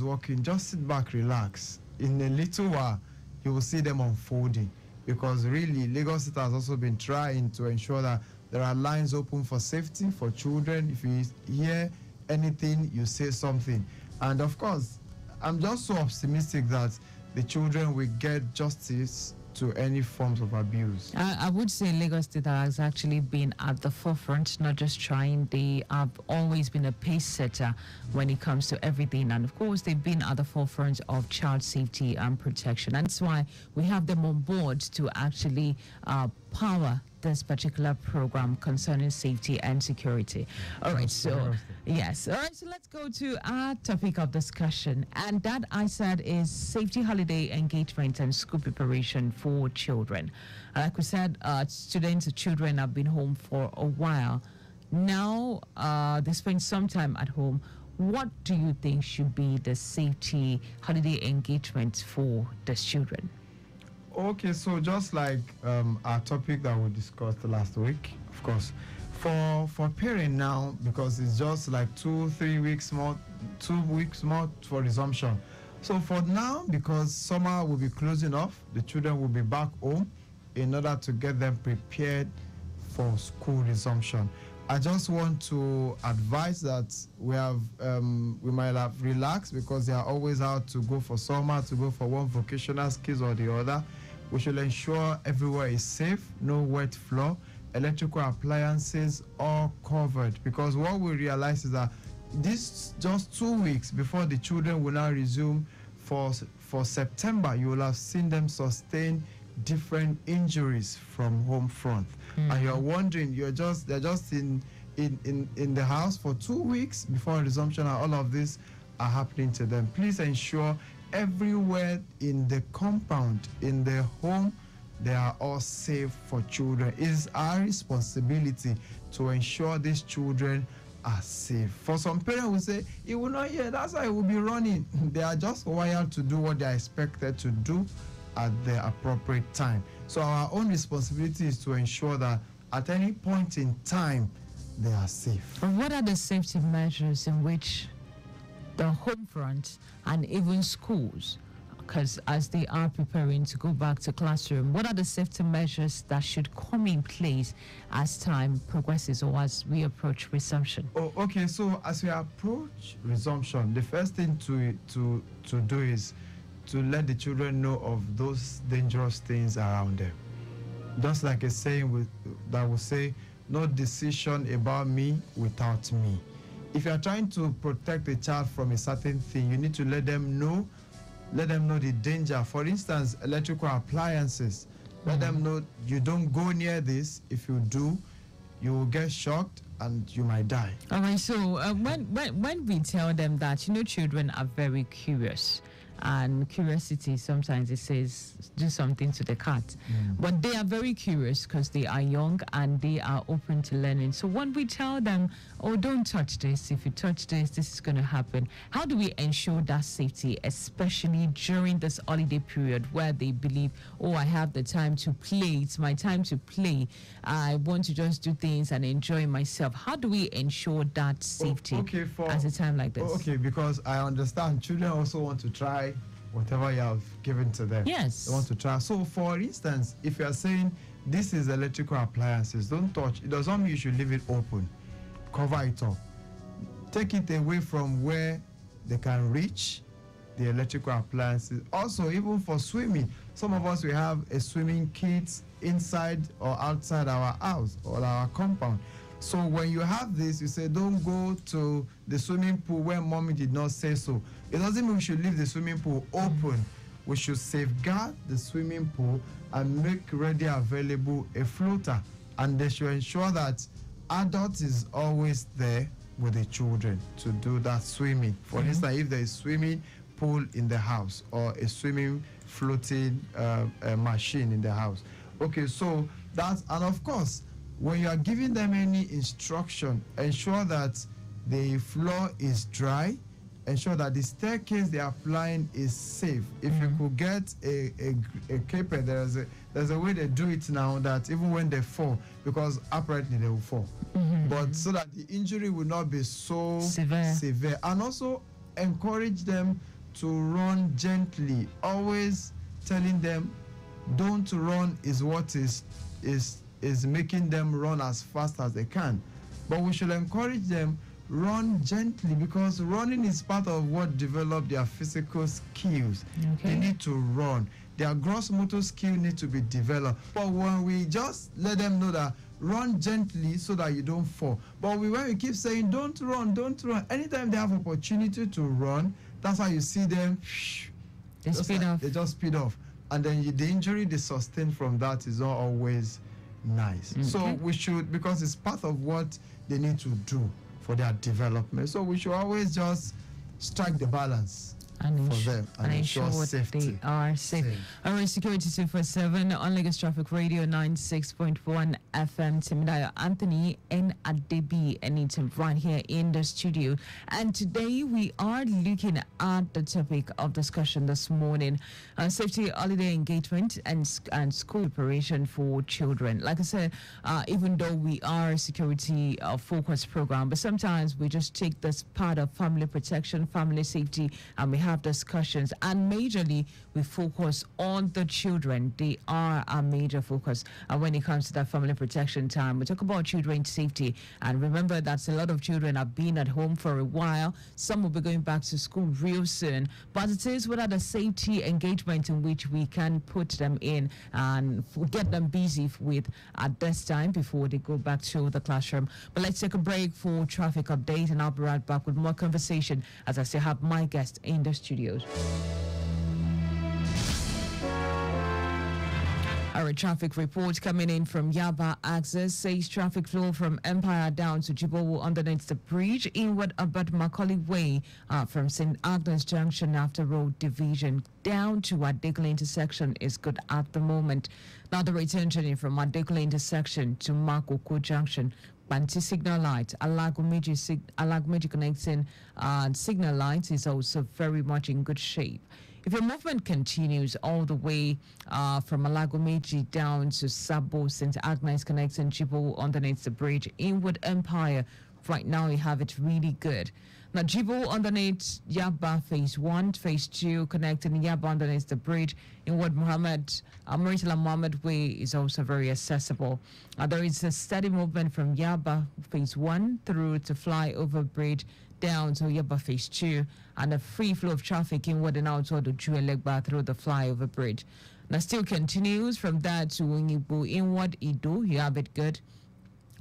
working, just sit back, relax. In a little while, you will see them unfolding. Because really, Lagos State has also been trying to ensure that there are lines open for safety for children. If you hear anything, you say something. And of course, I'm just so optimistic that the children will get justice to any forms of abuse. I would say Lagos State has actually been at the forefront, not just trying. They have always been a pace setter when it comes to everything. And of course, they've been at the forefront of child safety and protection. And that's why we have them on board to actually power this particular program concerning safety and security. All right, so yes. All right, so let's go to our topic of discussion. And that, I said, is safety holiday engagement and school preparation for children. Like we said, students and children have been home for a while. Now they spend some time at home. What do you think should be the safety holiday engagement for these children? Okay, so just like our topic that we discussed last week, of course, for parent now, because it's just like 2 weeks more for resumption. So for now, because summer will be closing off, the children will be back home in order to get them prepared for school resumption. I just want to advise that we might have relaxed because they are always out to go for summer, to go for one vocational skills or the other. We should ensure everywhere is safe, no wet floor, electrical appliances all covered. Because what we realize is that this just 2 weeks before the children will now resume for September, you will have seen them sustain different injuries from home front. And you're wondering, they're just in the house for 2 weeks before resumption, and all of this are happening to them. Please ensure everywhere in the compound, in the home, they are all safe for children. It is our responsibility to ensure these children are safe. For some parents will say, it will not hear, that's why it will be running. They are just wired to do what they are expected to do at the appropriate time. So our own responsibility is to ensure that at any point in time, they are safe. What are the safety measures in which the home front and even schools, because as they are preparing to go back to classroom, what are the safety measures that should come in place as time progresses or as we approach resumption? Oh, okay. So as we approach resumption, the first thing to do is to let the children know of those dangerous things around them. Just like a saying that will say, no decision about me without me. If you are trying to protect a child from a certain thing, you need to let them know the danger. For instance, electrical appliances. Let them know you don't go near this. If you do, you will get shocked and you might die. All right, so when we tell them that, children are very curious, and curiosity, sometimes it says do something to the cat, but they are very curious because they are young and they are open to learning. So when we tell them, oh, don't touch this, if you touch this, this is going to happen, how do we ensure that safety, especially during this holiday period where they believe, oh, I have the time to play, it's my time to play, I want to just do things and enjoy myself? How do we ensure that safety at a time like this? Okay, because I understand children also want to try whatever you have given to them. Yes. They want to try. So for instance, if you are saying this is electrical appliances, don't touch, it doesn't mean you should leave it open. Cover it up. Take it away from where they can reach the electrical appliances. Also, even for swimming, some of us, we have a swimming kit inside or outside our house or our compound. So when you have this, you say, don't go to the swimming pool where mommy did not say so. It doesn't mean we should leave the swimming pool open. We should safeguard the swimming pool and make ready available a floater. And they should ensure that adults is always there with the children to do that swimming. For instance, if there is swimming pool in the house or a swimming floating machine in the house. Okay, so that's, and of course, when you are giving them any instruction, ensure that the floor is dry, ensure that the staircase they are applying is safe. If you could get a carpet, there's a way they do it now that even when they fall, because apparently they will fall, but so that the injury will not be so severe. And also encourage them to run gently, always telling them don't run is what is making them run as fast as they can. But we should encourage them run gently, because running is part of what develop their physical skills. Okay. They need to run. Their gross motor skill need to be developed. But when we just let them know that run gently so that you don't fall. But when we keep saying don't run, anytime they have opportunity to run, that's how you see them. They speed off. They just speed off. And then the injury they sustain from that is not always nice. Okay. So we should, because it's part of what they need to do for their development. So we should always just strike the balance and for them and ensure safety. They are safe. All right, Security 247 on Lagos Traffic Radio 96.1 FM. Dayo Anthony and Adebi Enitim right here in the studio. And today we are looking at the topic of discussion this morning, safety holiday engagement and school preparation for children. Like I said, even though we are a security focused program, but sometimes we just take this part of family protection, family safety, and we have discussions, and majorly we focus on the children. They are our major focus when it comes to that family protection time. We talk about children's safety, and remember that a lot of children have been at home for a while. Some will be going back to school real soon, but it is whether the safety engagement in which we can put them in and get them busy with at this time before they go back to the classroom. But let's take a break for traffic update, and I'll be right back with more conversation as I still have my guest in the studios. Our traffic report coming in from Yaba Access says traffic flow from Empire down to Jibowu underneath the bridge inward about Macaulay Way from St. Agnes Junction after road division down to Adekule intersection is good at the moment. Now the return journey from Adekule intersection to Makoko Junction, Banti signal light, Alagomeji connecting signal light is also very much in good shape. If your movement continues all the way from Alagomeji down to Sabo, St. Agnes connecting Jibo underneath the bridge, inward Empire, right now you have it really good. Now Jibo underneath Yaba phase 1, phase 2 connecting Yaba underneath the bridge, inward Maritala Mohammed Way is also very accessible. There is a steady movement from Yaba phase 1 through to flyover bridge down to Yaba phase 2, and a free flow of traffic inward and outward to Juelegba through the flyover bridge. Now still continues from that to Wingibu inward Ido, you have it good.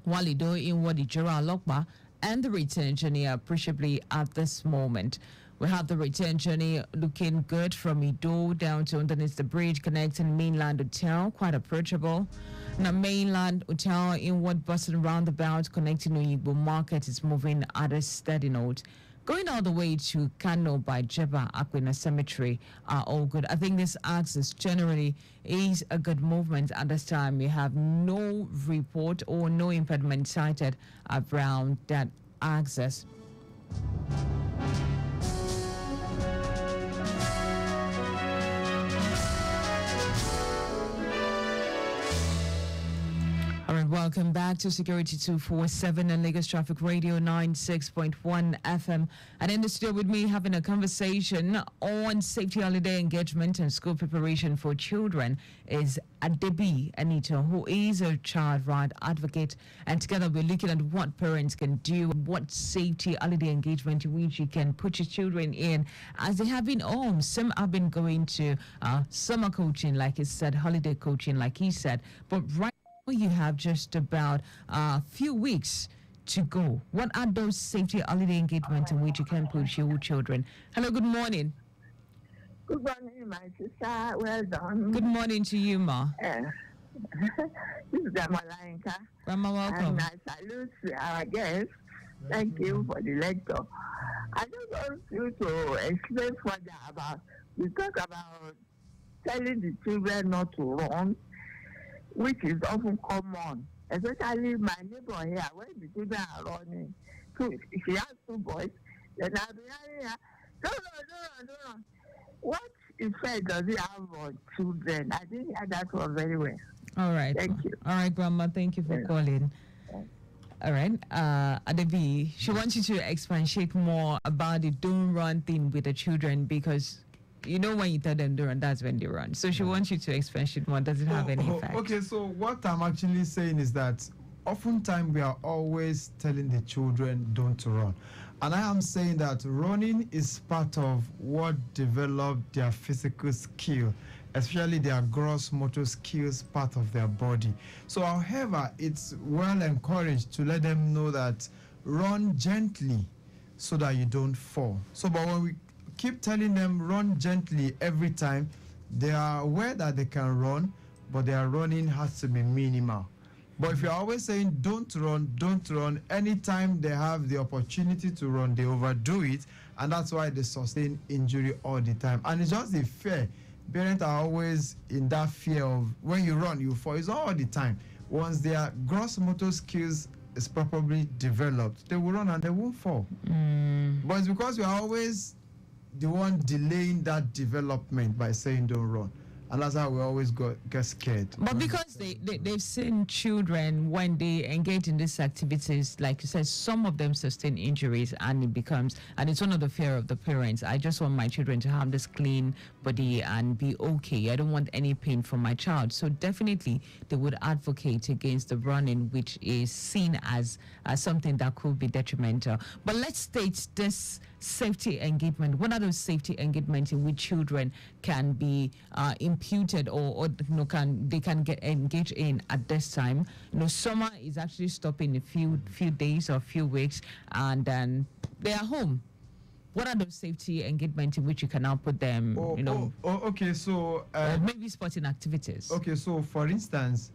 While Ido inward Ijera Lokba, and the return journey appreciably at this moment. We have the return journey looking good from Ido down to underneath the bridge connecting Mainland Hotel, quite approachable. Now Mainland Hotel inward Boston roundabout connecting Oyigbo Market is moving at a steady note. Going all the way to Kano by Jeba Aquina Cemetery are all good. I think this axis generally is a good movement. At this time, we have no report or no impediment cited around that axis. All right, welcome back to Security 247 and Lagos Traffic Radio 96.1 FM. And in the studio with me having a conversation on safety holiday engagement and school preparation for children is Adebi Anita, who is a child right advocate. And together we're looking at what parents can do, what safety holiday engagement in which you can put your children in as they have been home. Some have been going to summer coaching, like he said, holiday coaching, like he said. But right you have just about a few weeks to go. What are those safety holiday engagements in which you can put your children? Hello, good morning. Good morning, my sister. Well done. Good morning to you, Ma. This is Grandma Lainka. Grandma, welcome. And I salute our guests. Thank you for the lecture. I just want you to explain further about, we talk about telling the children not to run, which is often common, especially my neighbor here, when the children are running. So she has 2 boys, then I'll be hearing her, don't run. What effect does it have on children? I didn't hear that one very well. All right. Thank you. All right, Grandma, thank you for calling. All right. Adebi, she wants you to expatiate more about the don't run thing with the children because you know when you tell them don't run, that's when they run. So she wants you to expatiate more. Does it have any effect? Okay, so what I'm actually saying is that oftentimes we are always telling the children don't run. And I am saying that running is part of what developed their physical skill, especially their gross motor skills part of their body. So however, it's well encouraged to let them know that run gently so that you don't fall. So but when we keep telling them run gently every time, they are aware that they can run, but their running has to be minimal. But if you're always saying don't run, anytime they have the opportunity to run, they overdo it, and that's why they sustain injury all the time. And it's just the fear. Parents are always in that fear of when you run, you fall. It's not all the time. Once their gross motor skills is properly developed, they will run and they won't fall. But it's because we are always the one delaying that development by saying don't run. And that's how we always get scared. But because they've seen children when they engage in these activities, like you said, some of them sustain injuries and it's one of the fear of the parents. I just want my children to have this clean body and be okay. I don't want any pain from my child. So definitely they would advocate against the running, which is seen as something that could be detrimental. But let's state this safety engagement. What are those safety engagements in which children can be imputed or can get engaged in at this time? Summer is actually stopping a few days or few weeks, and then they are home. What are those safety engagements in which you can now put them? Okay, so or maybe sporting activities. Okay, so for instance,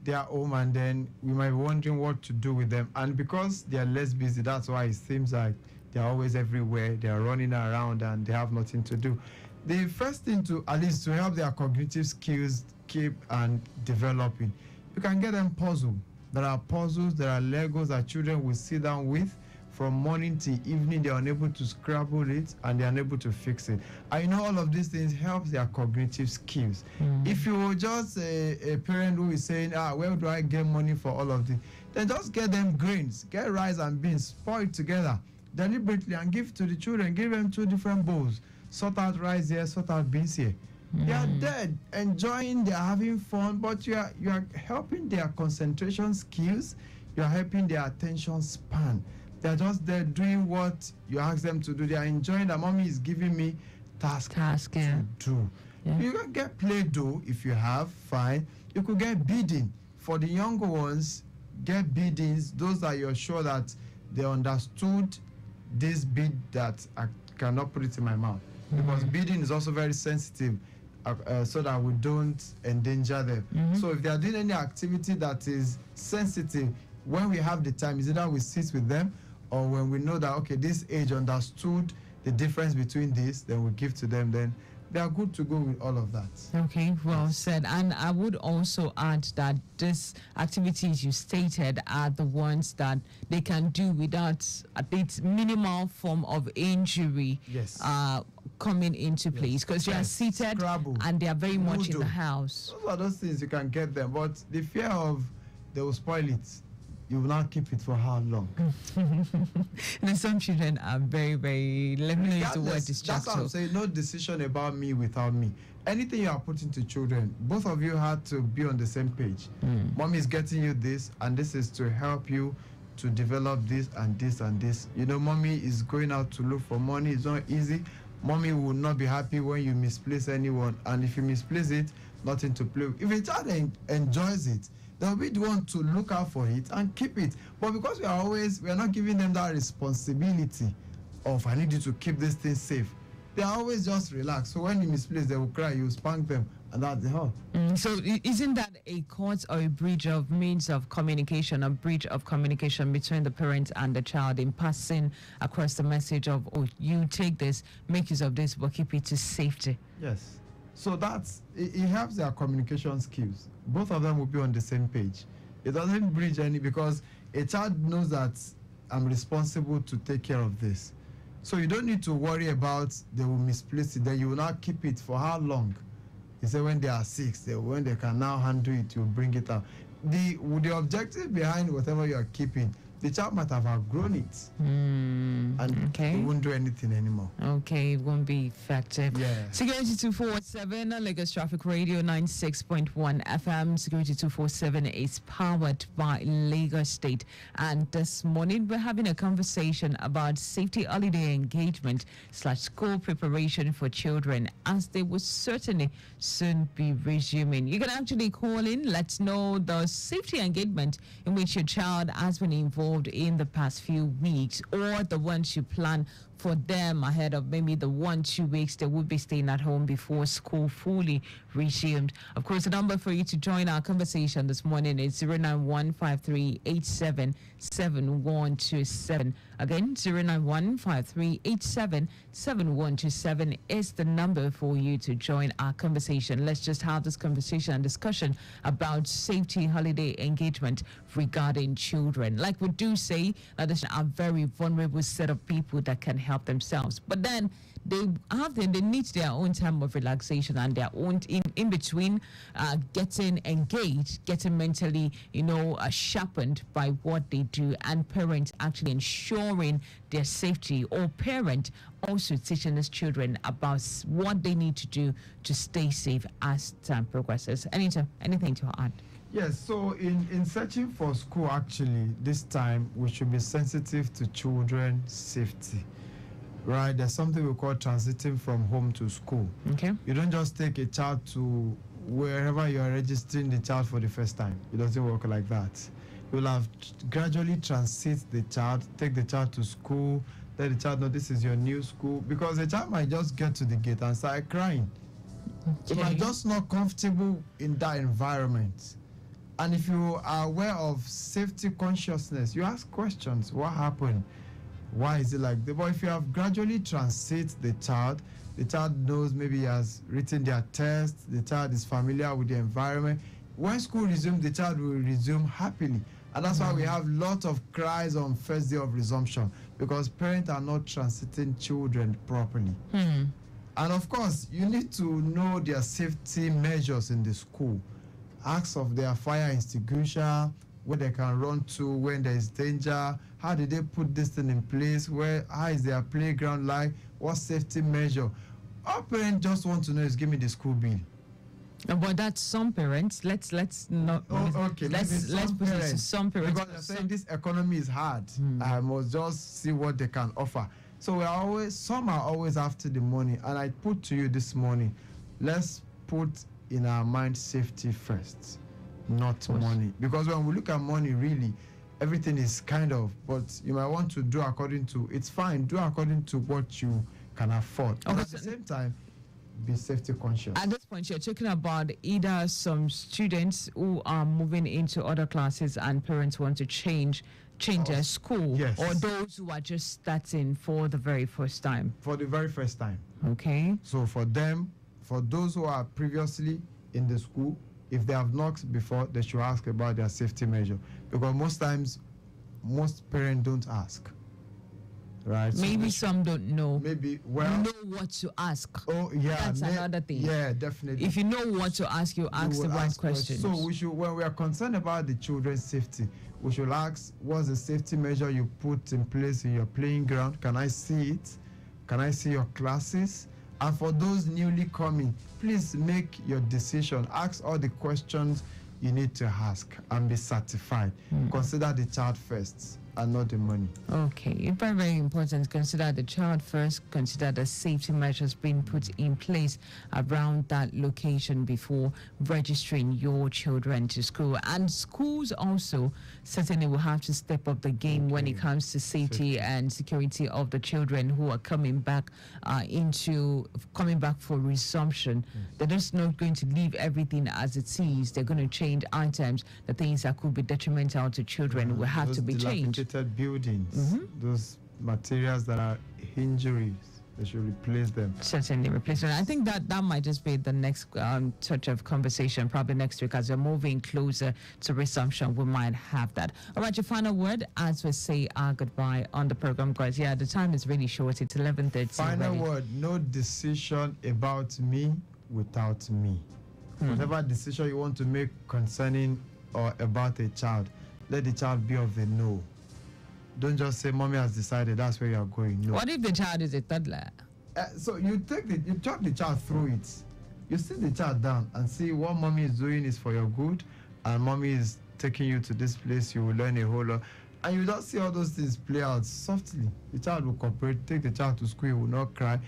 they are home, and then we might be wondering what to do with them, and because they are less busy, that's why it seems like they're always everywhere. They are running around and they have nothing to do. The first thing to, at least to help their cognitive skills keep and developing, you can get them puzzles. There are puzzles, there are Legos that children will sit down with from morning till evening. They are unable to scrabble it and they are unable to fix it. I know all of these things help their cognitive skills. If you were just a parent who is saying, where do I get money for all of this? Then just get them grains, get rice and beans, pour it together deliberately and give to the children. Give them 2 different bowls. Sort out rice here, sort out beans here. They are there enjoying, they are having fun, but you are helping their concentration skills, you are helping their attention span. They are just there doing what you ask them to do. They are enjoying that mommy is giving me task to do. Yeah. You can get Play-Doh if you have, fine. You could get beading. For the younger ones, get beadings, those that you're sure that they understood this bead that I cannot put it in my mouth. Because beading is also very sensitive, so that we don't endanger them. So if they are doing any activity that is sensitive, when we have the time, is either we sit with them, or when we know that, okay, this age understood the difference between this, then we give to them, then they are good to go with all of that. Okay, well said. And I would also add that these activities you stated are the ones that they can do without at least minimal form of injury coming into place, because you are seated Scrabble, and they are very much in the house. Those are those things you can get them, but the fear of they will spoil it, you will not keep it for how long? Some children are very, very, let me use the word distracted. That's what I'm saying, no decision about me without me. Anything you are putting to children, both of you had to be on the same page. Mommy is getting you this, and this is to help you to develop this and this and this. Mommy is going out to look for money. It's not easy. Mommy will not be happy when you misplace anyone, and if you misplace it, nothing to play with. If a child enjoys it, they'll be the one to look out for it and keep it. But because we are not giving them that responsibility of, I need you to keep this thing safe, they are always just relaxed. So when you misplace, they will cry, you spank them, and that's the whole. So isn't that a cause or a breach of means of communication, a breach of communication between the parent and the child in passing across the message of, oh, you take this, make use of this, but keep it to safety? Yes. So it helps their communication skills. Both of them will be on the same page. It doesn't breach any, because a child knows that I'm responsible to take care of this. So you don't need to worry about they will misplace it. Then you will not keep it for how long? You say when they are 6, when they can now handle it, you bring it out. The objective behind whatever you are keeping the child might have outgrown it, and okay. it won't do anything anymore. Okay, it won't be effective. Yeah. SECURITY247, Lagos Traffic Radio 96.1 FM. SECURITY247 is powered by Lagos State. And this morning, we're having a conversation about safety holiday engagement / school preparation for children, as they will certainly soon be resuming. You can actually call in, let's know the safety engagement in which your child has been involved in the past few weeks, or the ones you plan for them ahead of maybe the 1-2 weeks they would be staying at home before school fully resumed. Of course, the number for you to join our conversation this morning is 09153877127. Again, 09153877127 is the number for you to join our conversation. Let's just have this conversation and discussion about safety holiday engagement regarding children. Like we do say, that is a very vulnerable set of people that can help themselves, but then they need their own time of relaxation and their own in between getting engaged, getting mentally sharpened by what they do, and parents actually ensuring their safety, or parent also teaching these children about what they need to do to stay safe as time progresses. Anything to add? Yes, so in searching for school, actually, this time we should be sensitive to children's safety. Right, there's something we call transiting from home to school. Okay. You don't just take a child to wherever you're registering the child for the first time. It doesn't work like that. You'll have gradually transit the child, take the child to school, let the child know this is your new school, because the child might just get to the gate and start crying. Okay. They might just not comfortable in that environment. And if you are aware of safety consciousness, you ask questions. What happened? Why is it like that? But if you have gradually transit the child knows, maybe he has written their test, the child is familiar with the environment. When school resumes, the child will resume happily. And that's why we have lots of cries on first day of resumption, because parents are not transiting children properly. And of course, you need to know their safety measures in the school. Ask of their fire extinguisher, where they can run to when there is danger. How did they put this thing in place? How is their playground like? What safety measure? All parents just want to know is give me the school bill. But that's some parents. Let's not. Okay. Let's put it to some parents. Because they're saying this economy is hard. I must just see what they can offer. So some are always after the money. And I put to you this morning, let's put in our mind safety first, not money. Because when we look at money, really, everything is but you might want to do according to, it's fine, do according to what you can afford. But at the same time, be safety conscious. At this point, you're talking about either some students who are moving into other classes and parents want to change their school, yes, or those who are just starting for the very first time. For the very first time. Okay. So for those who are previously in the school, if they have knocked before, they should ask about their safety measure, because most times, most parents don't ask. Right? Maybe some don't know. Maybe know what to ask. Oh yeah, that's another thing. Yeah, definitely. If you know what to ask, you ask the right questions. So we should, when we are concerned about the children's safety, we should ask, what's the safety measure you put in place in your playing ground? Can I see it? Can I see your classes? And for those newly coming, please make your decision. Ask all the questions you need to ask and be certified. Consider the child first and not the money. Okay, it's very, very important. Consider the child first. Consider the safety measures being put in place around that location before registering your children to school. And schools also certainly will have to step up the game when it comes to safety and security of the children who are coming back for resumption. They're just not going to leave everything as it is. They're going to change items. The things that could be detrimental to children will have to be changed. Buildings, those materials that are injuries, they should replace them. Certainly replace them. I think that might just be the next touch of conversation, probably next week as we're moving closer to resumption. We might have that. All right, your final word as we say our goodbye on the program, guys. Yeah, the time is really short. It's 11:30. Final word: no decision about me without me. Whatever decision you want to make concerning or about a child, let the child be of the know. Don't just say mommy has decided that's where you are going. No. What if the child is a toddler? So you talk the child through it. You sit the child down and see what mommy is doing is for your good, and mommy is taking you to this place. You will learn a whole lot, and you just see all those things play out softly. The child will cooperate. Take the child to school. He will not cry.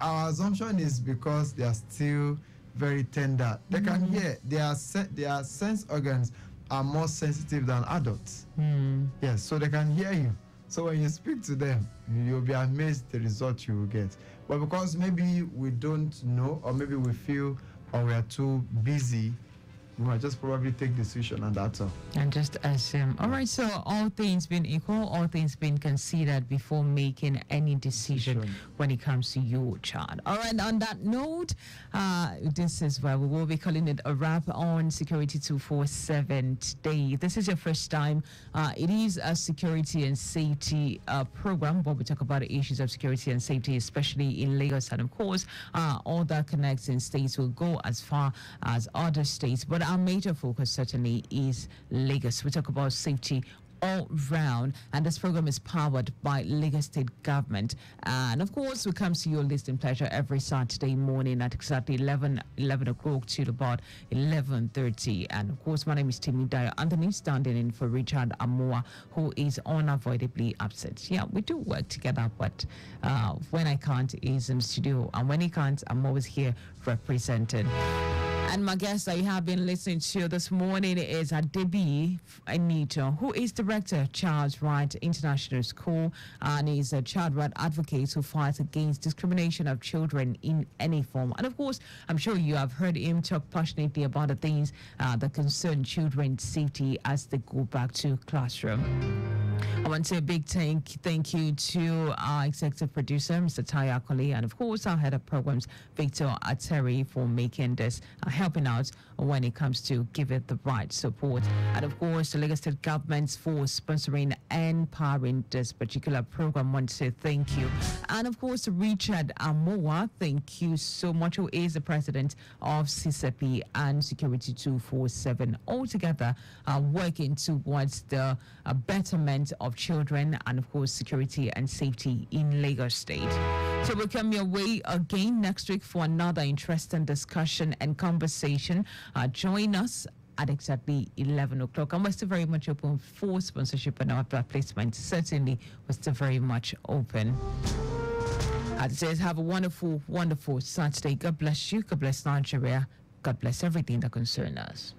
Our assumption is because they are still very tender. They can hear. Their sense organs are more sensitive than adults. Yes, so they can hear you. So when you speak to them, you'll be amazed the result you will get. But because maybe we don't know, or maybe we feel, or we are too busy, we might just probably take decision, and that's all. And just assume. All right, so all things being equal, all things being considered before making any decision when it comes to your child. All right, on that note, this is where we will be calling it a wrap on Security 247 today. If this is your first time, it is a security and safety program where we talk about the issues of security and safety, especially in Lagos. And of course, all that connects in states will go as far as other states. But our major focus certainly is Lagos. We talk about safety all round, and this program is powered by Lagos State Government. And of course, we come to your listening pleasure every Saturday morning at exactly 11 o'clock to about 11:30. And of course, my name is Dayo Anthony, standing in for Richard Amoa, who is unavoidably absent. Yeah, we do work together, but when I can't, he's in the studio, and when he can't, I'm always here representing. And my guest that you have been listening to this morning is Adebi Anita, who is Director, Child Rights International School, and is a child rights advocate who fights against discrimination of children in any form. And of course, I'm sure you have heard him talk passionately about the things that concern children's safety as they go back to classroom. I want to say a big thank you to our executive producer, Mr. Tayo Akoli, and of course our head of programs, Victor Ateri, for making this, helping out when it comes to give it the right support. And of course, the Lagos State Government for sponsoring and empowering this particular program. I want to say thank you. And of course, Richard Amoa, thank you so much, who is the president of CCP and Security 247, all together working towards the betterment of children and of course security and safety in Lagos State. So we'll come your way again next week for another interesting discussion and conversation. Join us at exactly 11 o'clock. And we're still very much open for sponsorship, and our placement certainly was still very much open. As it says, have a wonderful, wonderful Saturday. God bless you. God bless Nigeria. God bless everything that concerns us.